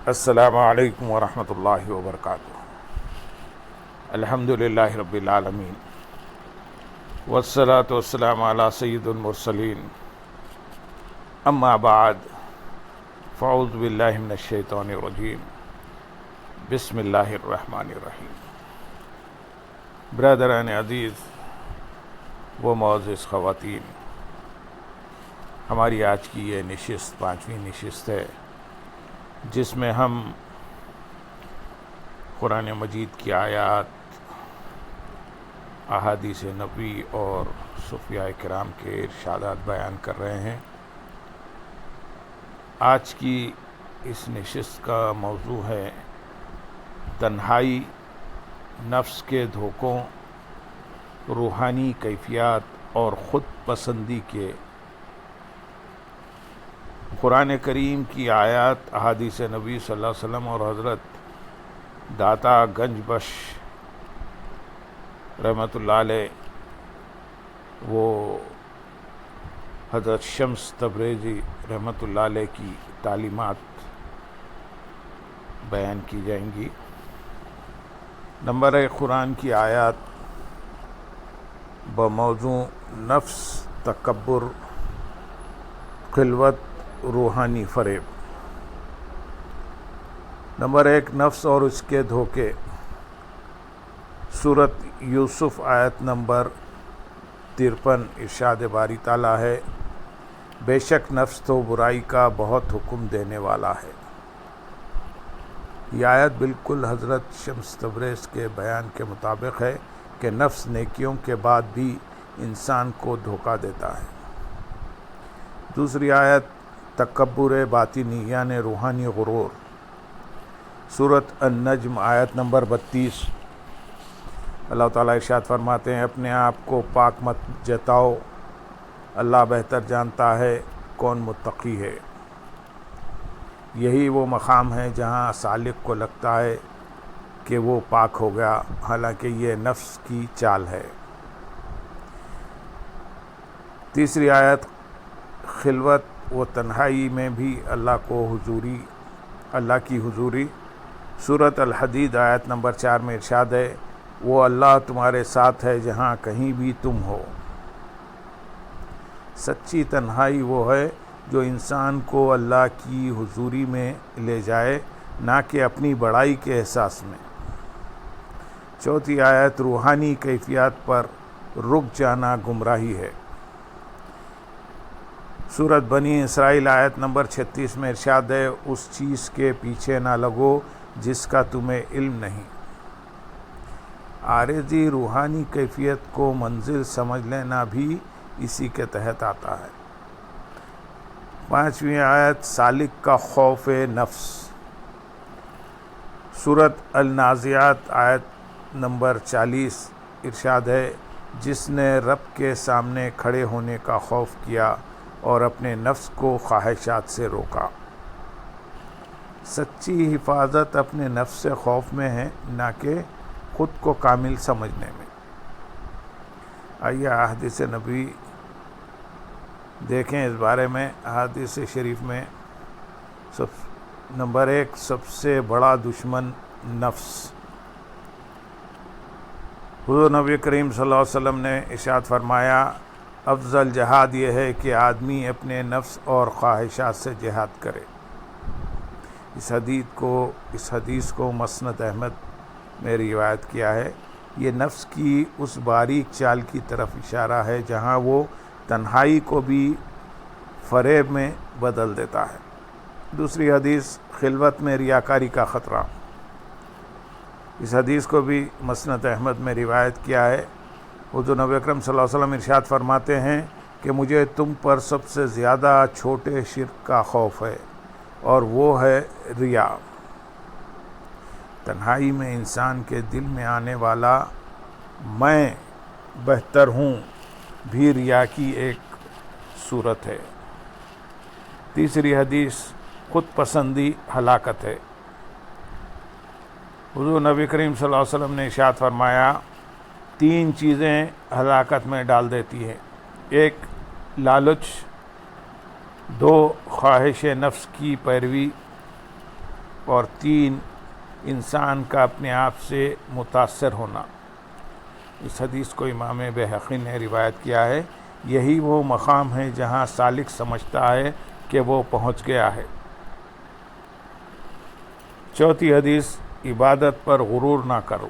السلام علیکم ورحمۃ اللہ وبرکاتہ۔ الحمدللہ رب العالمین والصلاة والسلام علی سید المرسلین، اما بعد فاعوذ باللہ من الشیطان الرجیم، بسم اللہ الرحمن الرحیم۔ برادران عزیز و معزز خواتین، ہماری آج کی یہ نشست 5ویں نشست ہے جس میں ہم قرآن مجید کی آیات، احادیث نبوی اور صوفیاء کرام کے ارشادات بیان کر رہے ہیں۔ آج کی اس نشست کا موضوع ہے تنہائی، نفس کے دھوکوں، روحانی کیفیات اور خود پسندی کے۔ قرآن کریم کی آیات، احادیث نبی صلی اللہ علیہ وسلم اور حضرت داتا گنج بخش رحمۃ اللہ علیہ، وہ حضرت شمس تبریزی رحمۃ اللہ علیہ کی تعلیمات بیان کی جائیں گی۔ نمبر 1، قرآن کی آیات بموضوع نفس، تکبر، خلوت، روحانی فریب۔ نمبر 1، نفس اور اس کے دھوکے۔ سورۃ یوسف آیت نمبر 53، ارشاد باری تعالیٰ ہے، بے شک نفس تو برائی کا بہت حکم دینے والا ہے۔ یہ آیت بالکل حضرت شمس تبریز کے بیان کے مطابق ہے کہ نفس نیکیوں کے بعد بھی انسان کو دھوکہ دیتا ہے۔ دوسری آیت تکبر باطنی یعنی روحانی غرور۔ سورۃ النجم آیت نمبر 32، اللہ تعالیٰ ارشاد فرماتے ہیں، اپنے آپ کو پاک مت جتاؤ، اللہ بہتر جانتا ہے کون متقی ہے۔ یہی وہ مقام ہے جہاں سالک کو لگتا ہے کہ وہ پاک ہو گیا، حالانکہ یہ نفس کی چال ہے۔ تیسری آیت خلوت و تنہائی میں بھی اللہ کی حضوری۔ سورۃ الحدید آیت نمبر 4 میں ارشاد ہے، وہ اللہ تمہارے ساتھ ہے جہاں کہیں بھی تم ہو۔ سچی تنہائی وہ ہے جو انسان کو اللہ کی حضوری میں لے جائے، نہ کہ اپنی بڑائی کے احساس میں۔ چوتھی آیت روحانی کیفیات پر رک جانا گمراہی ہے۔ سورۃ بنی اسرائیل آیت نمبر 36 میں ارشاد ہے، اس چیز کے پیچھے نہ لگو جس کا تمہیں علم نہیں۔ عارضی روحانی کیفیت کو منزل سمجھ لینا بھی اسی کے تحت آتا ہے۔ 5ویں آیت سالک کا خوف نفس۔ سورۃ النازعات آیت نمبر 40 ارشاد ہے، جس نے رب کے سامنے کھڑے ہونے کا خوف کیا اور اپنے نفس کو خواہشات سے روکا۔ سچی حفاظت اپنے نفس سے خوف میں ہے، نہ کہ خود کو کامل سمجھنے میں۔ آئیے احادیث نبوی دیکھیں اس بارے میں۔ احادیث شریف میں نمبر 1، سب سے بڑا دشمن نفس۔ حضور نبی کریم صلی اللہ علیہ وسلم نے ارشاد فرمایا، افضل جہاد یہ ہے کہ آدمی اپنے نفس اور خواہشات سے جہاد کرے۔ اس حدیث کو مسند احمد میں روایت کیا ہے۔ یہ نفس کی اس باریک چال کی طرف اشارہ ہے جہاں وہ تنہائی کو بھی فریب میں بدل دیتا ہے۔ دوسری حدیث خلوت میں ریاکاری کا خطرہ۔ اس حدیث کو بھی مسند احمد میں روایت کیا ہے۔ حضور نبی اکرم صلی اللہ علیہ وسلم ارشاد فرماتے ہیں کہ مجھے تم پر سب سے زیادہ چھوٹے شرک کا خوف ہے، اور وہ ہے ریا۔ تنہائی میں انسان کے دل میں آنے والا میں بہتر ہوں بھی ریا کی ایک صورت ہے۔ تیسری حدیث خود پسندی ہلاکت ہے۔ حضور نبی کریم صلی اللہ علیہ وسلم نے ارشاد فرمایا، 3 چیزیں ہلاکت میں ڈال دیتی ہیں، 1 لالچ، 2 خواہش نفس کی پیروی، اور 3 انسان کا اپنے آپ سے متاثر ہونا۔ اس حدیث کو امام بہقی نے روایت کیا ہے۔ یہی وہ مقام ہے جہاں سالک سمجھتا ہے کہ وہ پہنچ گیا ہے۔ چوتھی حدیث، عبادت پر غرور نہ کرو۔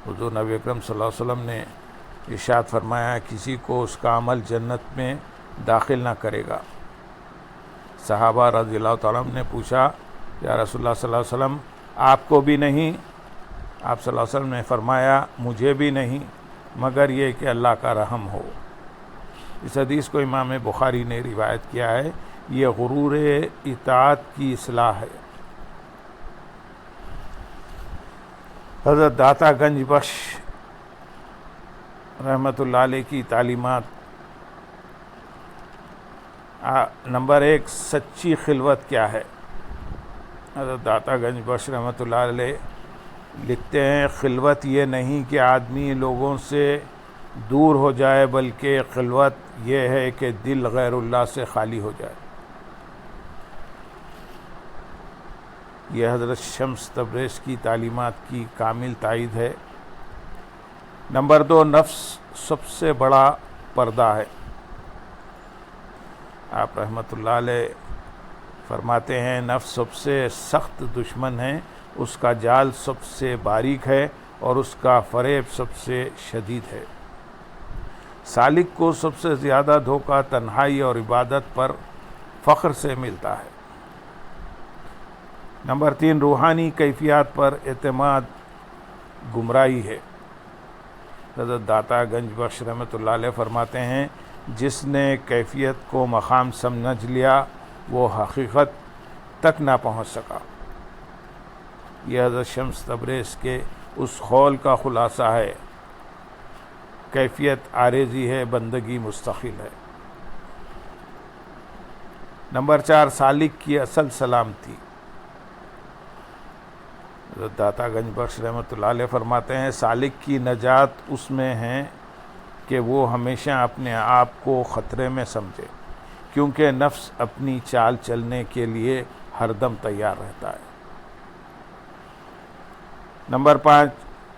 حضور نبی اکرم صلی اللہ علیہ وسلم نے ارشاد فرمایا، کسی کو اس کا عمل جنت میں داخل نہ کرے گا۔ صحابہ رضی اللہ تعالیٰ عنہ نے پوچھا، یا رسول اللہ صلی اللہ علیہ وسلم آپ کو بھی نہیں؟ آپ صلی اللہ علیہ وسلم نے فرمایا، مجھے بھی نہیں، مگر یہ کہ اللہ کا رحم ہو۔ اس حدیث کو امام بخاری نے روایت کیا ہے۔ یہ غرور اطاعت کی اصلاح ہے۔ حضرت داتا گنج بخش رحمۃ اللہ علیہ کی تعلیمات۔ نمبر 1، سچی خلوت کیا ہے؟ حضرت داتا گنج بخش رحمۃ اللہ علیہ لکھتے ہیں، خلوت یہ نہیں کہ آدمی لوگوں سے دور ہو جائے، بلکہ خلوت یہ ہے کہ دل غیر اللہ سے خالی ہو جائے۔ یہ حضرت شمس تبریز کی تعلیمات کی کامل تائید ہے۔ نمبر 2، نفس سب سے بڑا پردہ ہے۔ آپ رحمۃ اللہ علیہ فرماتے ہیں، نفس سب سے سخت دشمن ہے، اس کا جال سب سے باریک ہے اور اس کا فریب سب سے شدید ہے۔ سالک کو سب سے زیادہ دھوکہ تنہائی اور عبادت پر فخر سے ملتا ہے۔ نمبر 3، روحانی کیفیات پر اعتماد گمراہی ہے۔ حضرت داتا گنج بخش رحمۃ اللہ علیہ فرماتے ہیں، جس نے کیفیت کو مقام سمجھ لیا وہ حقیقت تک نہ پہنچ سکا۔ یہ حضرت شمس تبریز کے اس قول کا خلاصہ ہے، کیفیت عارضی ہے، بندگی مستقل ہے۔ نمبر 4، سالک کی اصل سلامتی۔ حضرت داتا گنج بخش رحمۃ اللہ علیہ فرماتے ہیں، سالک کی نجات اس میں ہے کہ وہ ہمیشہ اپنے آپ کو خطرے میں سمجھے، کیونکہ نفس اپنی چال چلنے کے لیے ہر دم تیار رہتا ہے۔ نمبر 5،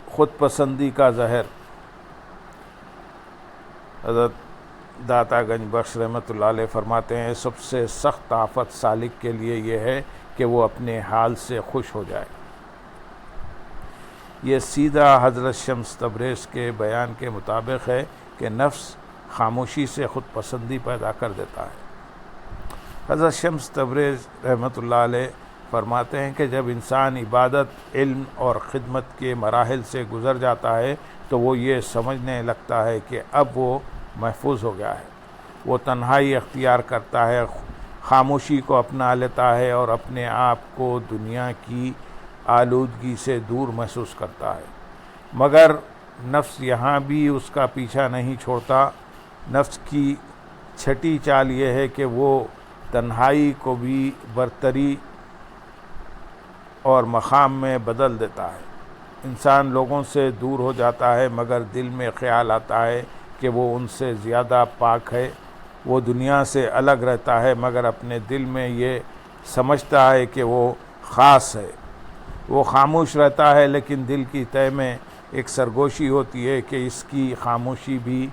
خود پسندی کا زہر۔ حضرت داتا گنج بخش رحمۃ اللہ علیہ فرماتے ہیں، سب سے سخت آفت سالک کے لیے یہ ہے کہ وہ اپنے حال سے خوش ہو جائے۔ یہ سیدھا حضرت شمس تبریز کے بیان کے مطابق ہے کہ نفس خاموشی سے خود پسندی پیدا کر دیتا ہے۔ حضرت شمس تبریز رحمۃ اللہ علیہ فرماتے ہیں کہ جب انسان عبادت، علم اور خدمت کے مراحل سے گزر جاتا ہے تو وہ یہ سمجھنے لگتا ہے کہ اب وہ محفوظ ہو گیا ہے۔ وہ تنہائی اختیار کرتا ہے، خاموشی کو اپنا لیتا ہے اور اپنے آپ کو دنیا کی آلودگی سے دور محسوس کرتا ہے۔ مگر نفس یہاں بھی اس کا پیچھا نہیں چھوڑتا۔ نفس کی چھٹی چال یہ ہے کہ وہ تنہائی کو بھی برتری اور مقام میں بدل دیتا ہے۔ انسان لوگوں سے دور ہو جاتا ہے، مگر دل میں خیال آتا ہے کہ وہ ان سے زیادہ پاک ہے۔ وہ دنیا سے الگ رہتا ہے، مگر اپنے دل میں یہ سمجھتا ہے کہ وہ خاص ہے۔ وہ خاموش رہتا ہے، لیکن دل کی تہ میں ایک سرگوشی ہوتی ہے کہ اس کی خاموشی بھی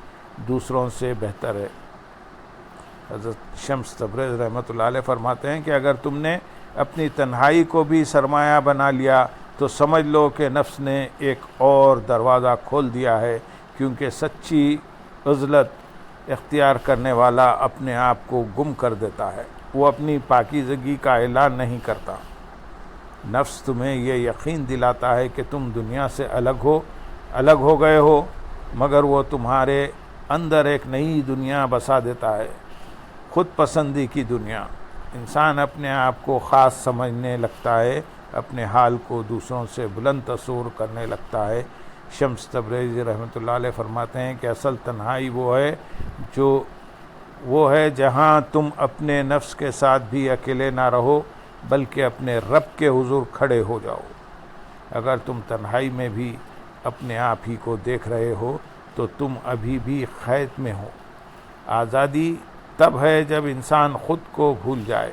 دوسروں سے بہتر ہے۔ حضرت شمس تبریز رحمۃ اللہ علیہ فرماتے ہیں کہ اگر تم نے اپنی تنہائی کو بھی سرمایہ بنا لیا تو سمجھ لو کہ نفس نے ایک اور دروازہ کھول دیا ہے، کیونکہ سچی عزلت اختیار کرنے والا اپنے آپ کو گم کر دیتا ہے، وہ اپنی پاکیزگی کا اعلان نہیں کرتا۔ نفس تمہیں یہ یقین دلاتا ہے کہ تم دنیا سے الگ ہو گئے ہو، مگر وہ تمہارے اندر ایک نئی دنیا بسا دیتا ہے، خود پسندی کی دنیا۔ انسان اپنے آپ کو خاص سمجھنے لگتا ہے، اپنے حال کو دوسروں سے بلند تصور کرنے لگتا ہے۔ شمس تبریزی رحمۃ اللہ علیہ فرماتے ہیں کہ اصل تنہائی وہ ہے جہاں تم اپنے نفس کے ساتھ بھی اکیلے نہ رہو، بلکہ اپنے رب کے حضور کھڑے ہو جاؤ۔ اگر تم تنہائی میں بھی اپنے آپ ہی کو دیکھ رہے ہو تو تم ابھی بھی قید میں ہو۔ آزادی تب ہے جب انسان خود کو بھول جائے۔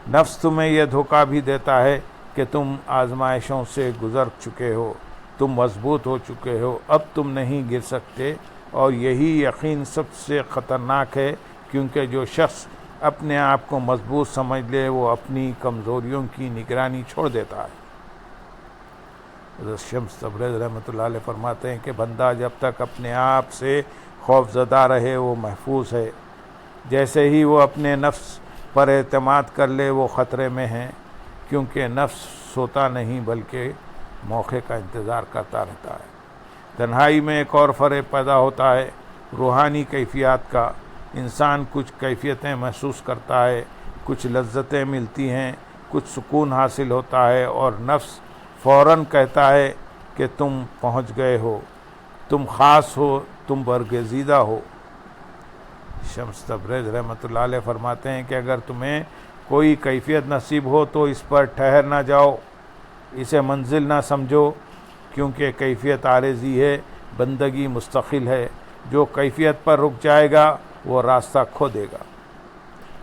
نفس تمہیں یہ دھوکہ بھی دیتا ہے کہ تم آزمائشوں سے گزر چکے ہو، تم مضبوط ہو چکے ہو، اب تم نہیں گر سکتے، اور یہی یقین سب سے خطرناک ہے، کیونکہ جو شخص اپنے آپ کو مضبوط سمجھ لے وہ اپنی کمزوریوں کی نگرانی چھوڑ دیتا ہے۔ حضرت شمس تبریز رحمۃ اللہ علیہ فرماتے ہیں کہ بندہ جب تک اپنے آپ سے خوف زدہ رہے وہ محفوظ ہے، جیسے ہی وہ اپنے نفس پر اعتماد کر لے وہ خطرے میں ہیں، کیونکہ نفس سوتا نہیں بلکہ موقع کا انتظار کرتا رہتا ہے۔ تنہائی میں ایک اور فریب پیدا ہوتا ہے، روحانی کیفیات کا۔ انسان کچھ کیفیتیں محسوس کرتا ہے، کچھ لذتیں ملتی ہیں، کچھ سکون حاصل ہوتا ہے، اور نفس فوراً کہتا ہے کہ تم پہنچ گئے ہو، تم خاص ہو، تم برگزیدہ ہو۔ شمس تبریز رحمۃ اللہ علیہ فرماتے ہیں کہ اگر تمہیں کوئی کیفیت نصیب ہو تو اس پر ٹھہر نہ جاؤ، اسے منزل نہ سمجھو، کیونکہ کیفیت عارضی ہے، بندگی مستقل ہے۔ جو کیفیت پر رک جائے گا وہ راستہ کھو دے گا۔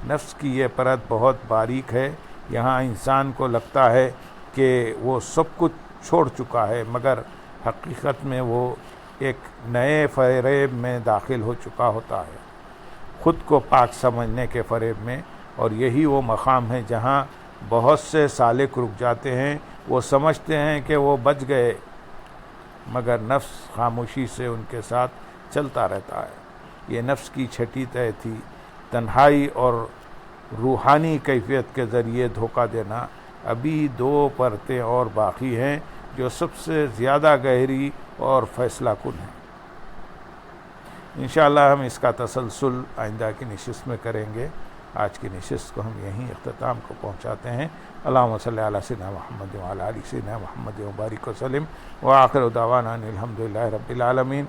نفس کی یہ پرت بہت باریک ہے، یہاں انسان کو لگتا ہے کہ وہ سب کچھ چھوڑ چکا ہے، مگر حقیقت میں وہ ایک نئے فریب میں داخل ہو چکا ہوتا ہے، خود کو پاک سمجھنے کے فریب میں، اور یہی وہ مقام ہے جہاں بہت سے سالک رک جاتے ہیں۔ وہ سمجھتے ہیں کہ وہ بچ گئے، مگر نفس خاموشی سے ان کے ساتھ چلتا رہتا ہے۔ یہ نفس کی چھٹی طے تھی، تنہائی اور روحانی کیفیت کے ذریعے دھوکہ دینا۔ ابھی دو پرتیں اور باقی ہیں جو سب سے زیادہ گہری اور فیصلہ کن ہیں۔ انشاءاللہ ہم اس کا تسلسل آئندہ کی نشست میں کریں گے۔ آج کی نشست کو ہم یہیں اختتام کو پہنچاتے ہیں۔ اللہم صلی علی سیدنا محمد وعلی آل سیدنا محمد وبارک وسلم، وآخر دعوانا ان الحمد للہ رب العالمین۔